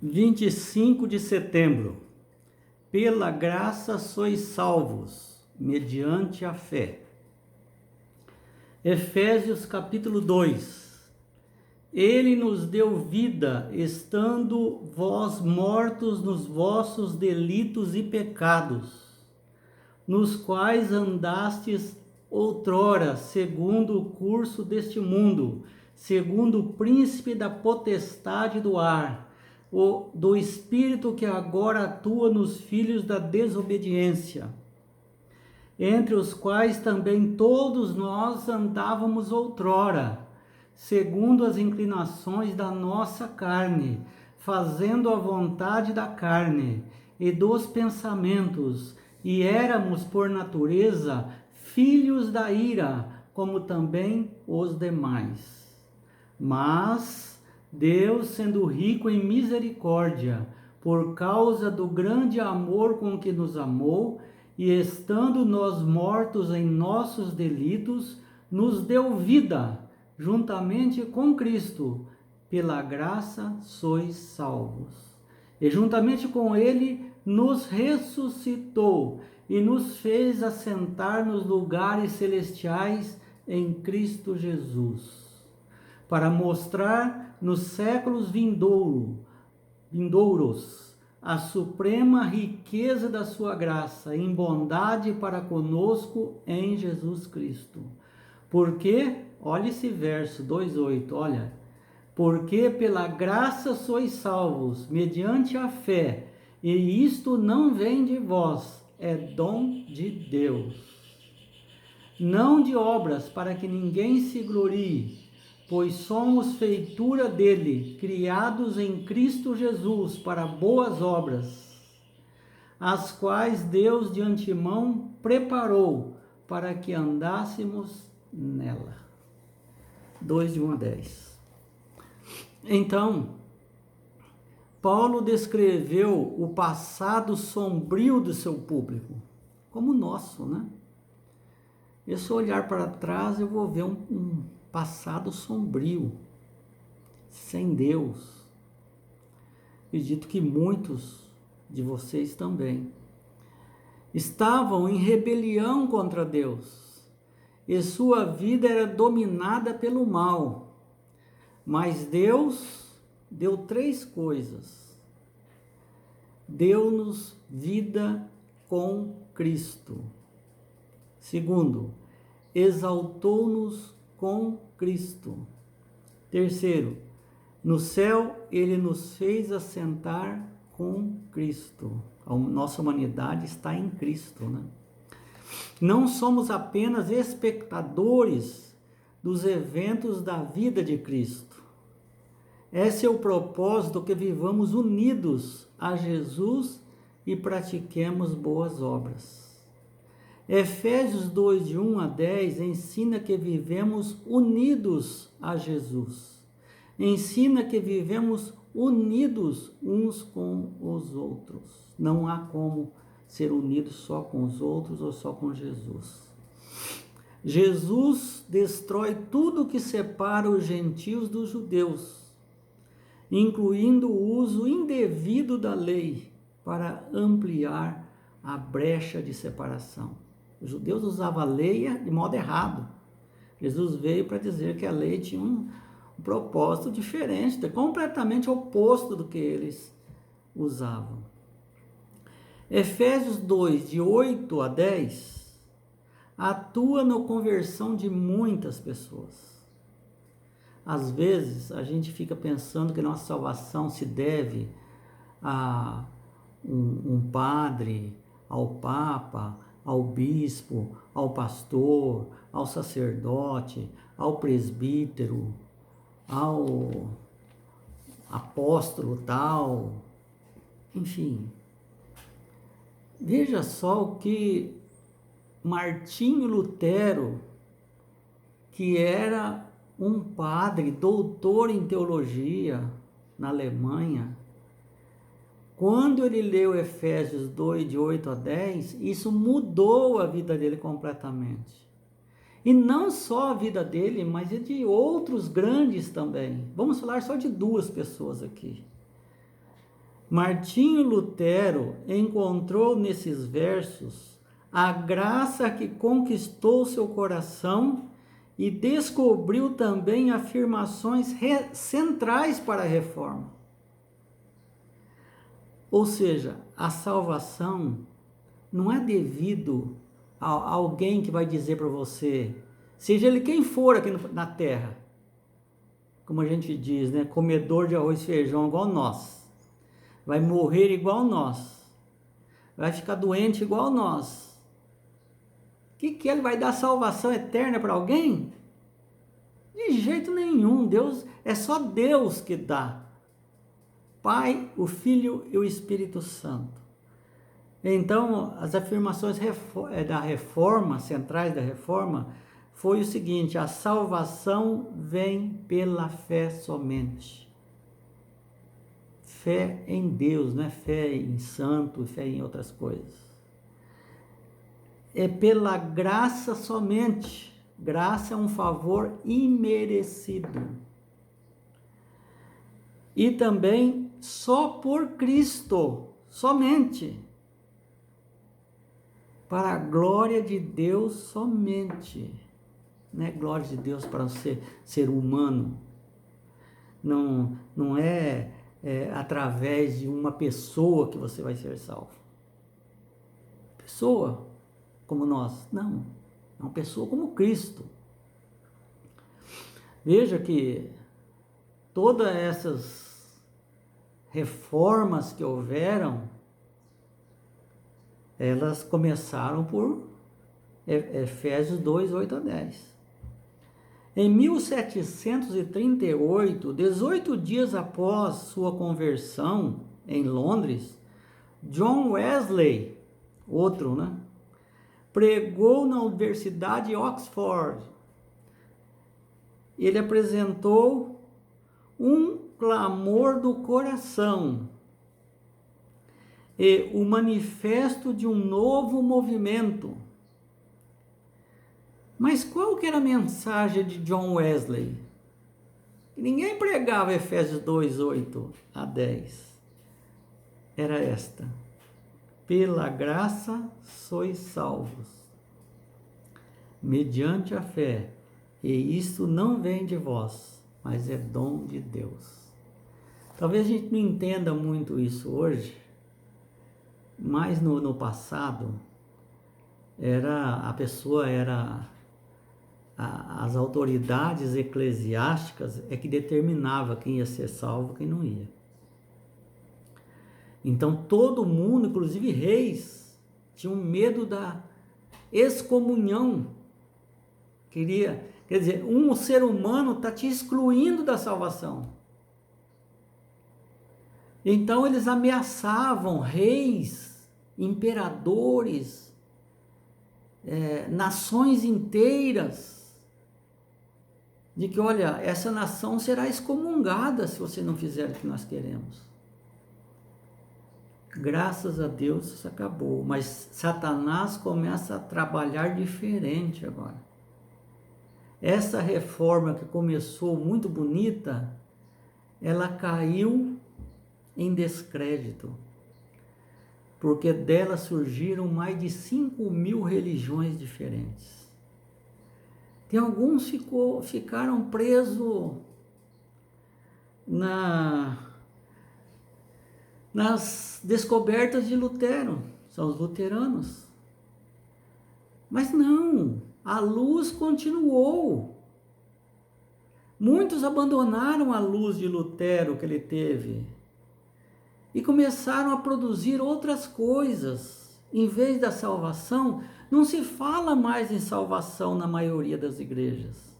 25 de setembro. Pela graça sois salvos, mediante a fé. Efésios capítulo 2. Ele nos deu vida, estando vós mortos nos vossos delitos e pecados, nos quais andastes outrora, segundo o curso deste mundo, segundo o príncipe da potestade do ar, do espírito que agora atua nos filhos da desobediência, entre os quais também todos nós andávamos outrora, segundo as inclinações da nossa carne, fazendo a vontade da carne e dos pensamentos, e éramos por natureza filhos da ira, como também os demais. Mas Deus, sendo rico em misericórdia, por causa do grande amor com que nos amou, e estando nós mortos em nossos delitos, nos deu vida, juntamente com Cristo. Pela graça sois salvos. E juntamente com Ele nos ressuscitou e nos fez assentar nos lugares celestiais em Cristo Jesus, para mostrar nos séculos vindouros a suprema riqueza da sua graça em bondade para conosco em Jesus Cristo. Porque, olha esse verso 2:8, olha, porque pela graça sois salvos, mediante a fé, e isto não vem de vós, é dom de Deus. Não de obras, para que ninguém se glorie, pois somos feitura dele, criados em Cristo Jesus para boas obras, as quais Deus de antemão preparou para que andássemos nela. 2:1-10. Então, Paulo descreveu o passado sombrio do seu público, como o nosso, né? E se eu olhar para trás, eu vou ver um passado sombrio, sem Deus. Acredito que muitos de vocês também estavam em rebelião contra Deus, e sua vida era dominada pelo mal. Mas Deus deu 3 coisas. Deu-nos vida com Cristo. Segundo, exaltou-nos com Cristo. Terceiro, no céu ele nos fez assentar com Cristo. A nossa humanidade está em Cristo, né? Não somos apenas espectadores dos eventos da vida de Cristo. Esse é o propósito, que vivamos unidos a Jesus e pratiquemos boas obras. Efésios 2:1-10 ensina que vivemos unidos a Jesus. Ensina que vivemos unidos uns com os outros. Não há como ser unidos só com os outros ou só com Jesus. Jesus destrói tudo que separa os gentios dos judeus, incluindo o uso indevido da lei para ampliar a brecha de separação. Os judeus usavam a lei de modo errado. Jesus veio para dizer que a lei tinha um propósito diferente, completamente oposto do que eles usavam. Efésios 2:8-10 atua na conversão de muitas pessoas. Às vezes a gente fica pensando que nossa salvação se deve a um padre, ao papa, ao bispo, ao pastor, ao sacerdote, ao presbítero, ao apóstolo tal, enfim. Veja só o que Martinho Lutero, que era um padre, doutor em teologia na Alemanha, quando ele leu Efésios 2:8-10, isso mudou a vida dele completamente. E não só a vida dele, mas de outros grandes também. Vamos falar só de 2 pessoas aqui. Martinho Lutero encontrou nesses versos a graça que conquistou seu coração e descobriu também afirmações centrais para a reforma. Ou seja, a salvação não é devido a alguém que vai dizer para você, seja ele quem for aqui na terra, como a gente diz, né? Comedor de arroz e feijão igual nós, vai morrer igual nós, vai ficar doente igual nós. O que ele vai dar salvação eterna para alguém? De jeito nenhum. Deus, é só Deus que dá. Pai, o Filho e o Espírito Santo. Então, as afirmações da reforma, centrais da reforma, foi o seguinte: a salvação vem pela fé somente. Fé em Deus, não é fé em santo, fé em outras coisas. É pela graça somente. Graça é um favor imerecido. E também só por Cristo, somente. Para a glória de Deus somente. Não é glória de Deus para você ser humano. Não é através de uma pessoa que você vai ser salvo. Pessoa como nós, não. É uma pessoa como Cristo. Veja que todas essas reformas que houveram, elas começaram por Efésios 2, 8 a 10. Em 1738, 18 dias após sua conversão em Londres, John Wesley, outro, né, pregou na Universidade de Oxford. Ele apresentou um clamor do coração e o manifesto de um novo movimento. Mas qual que era a mensagem de John Wesley? Ninguém pregava Efésios 2, 8 a 10. Era esta: pela graça sois salvos, mediante a fé, e isto não vem de vós, mas é dom de Deus. Talvez a gente não entenda muito isso hoje, mas no passado, as autoridades eclesiásticas é que determinava quem ia ser salvo e quem não ia. Então todo mundo, inclusive reis, tinham medo da excomunhão. Quer dizer, um ser humano está te excluindo da salvação. Então eles ameaçavam reis, imperadores, nações inteiras, de que, olha, essa nação será excomungada se você não fizer o que nós queremos. Graças a Deus isso acabou, mas Satanás começa a trabalhar diferente agora. Essa reforma que começou muito bonita, ela caiu em descrédito, porque dela surgiram mais de 5.000 religiões diferentes. Tem alguns ficaram presos nas descobertas de Lutero, são os luteranos. Mas não, a luz continuou. Muitos abandonaram a luz de Lutero que ele teve e começaram a produzir outras coisas. Em vez da salvação, não se fala mais em salvação na maioria das igrejas.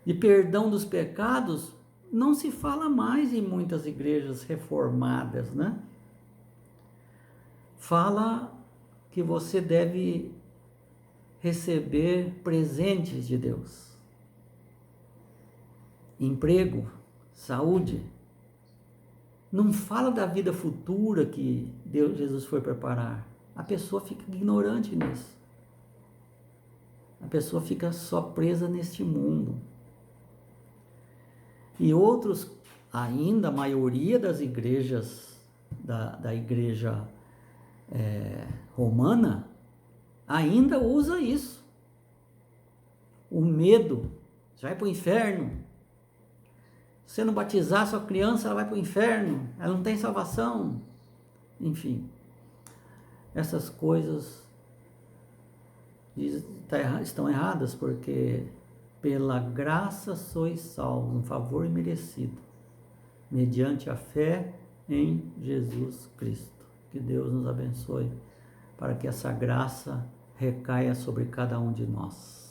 De perdão dos pecados, não se fala mais em muitas igrejas reformadas, né? Fala que você deve receber presentes de Deus. Emprego, saúde. Não fala da vida futura que Jesus foi preparar. A pessoa fica ignorante nisso. A pessoa fica só presa neste mundo. E outros, ainda a maioria das igrejas da igreja romana ainda usa isso. O medo, você vai para o inferno. Se você não batizar sua criança, ela vai para o inferno, ela não tem salvação. Enfim, essas coisas estão erradas, porque pela graça sois salvos, um favor imerecido, mediante a fé em Jesus Cristo. Que Deus nos abençoe, para que essa graça recaia sobre cada um de nós.